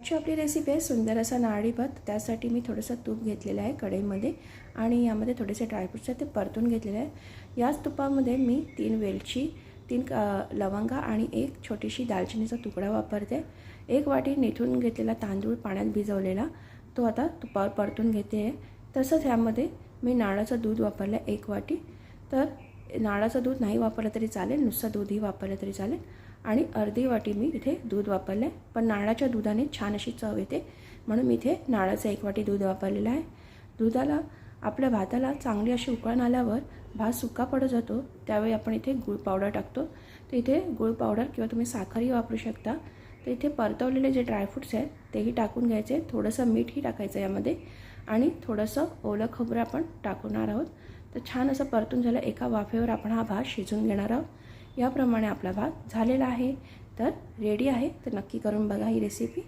आजची आपली रेसिपी आहे सुंदर असा नारळी भात। त्यासाठी मी थोडंसं तूप घेतलेलं आहे कढईमध्ये आणि यामध्ये थोडेसे ड्रायफ्रुट्स आहेत ते परतून घेतलेले आहे। याच तुपामध्ये मी 3 वेलची, 3 लवंगा आणि एक छोटीशी दालचिनीचा तुकडा वापरते। 1 वाटी नेथून घेतलेला तांदूळ पाण्यात भिजवलेला तो आता तुपावर परतून घेते आहे। तसंच यामध्ये मी नारळाचं दूध वापरलं 1 वाटी। तर नारळाचं दूध नाही वापरलं तरी चालेल, नुसतं दूधही वापरलं तरी चालेल। आणि अर्धी वाटी मी इथे दूध वापरले, पण नारळाच्या दुधाने छान अशी चव येते म्हणून मी इथे नारळाचं 1 वाटी दूध वापरलेलं आहे। दुधाला आपल्या भाताला चांगली अशी उकळण आल्यावर भात सुका पडत जातो त्यावेळी आपण इथे गूळ पावडर टाकतो। तर इथे गूळ पावडर किंवा तुम्ही साखरही वापरू शकता। तर इथे परतवलेले जे ड्रायफ्रुट्स आहेत तेही टाकून घ्यायचे, थोडंसं मीठही टाकायचं यामध्ये आणि थोडंसं ओलं खोबरं आपण टाकणार आहोत। तर छान असं परतून झालं, एका वाफेवर आपण हा भात शिजवून घेणार आहोत। याप्रमाणे आपला भात झालेला आहे, तर रेडी आहे। तर नक्की करून बघा ही रेसिपी।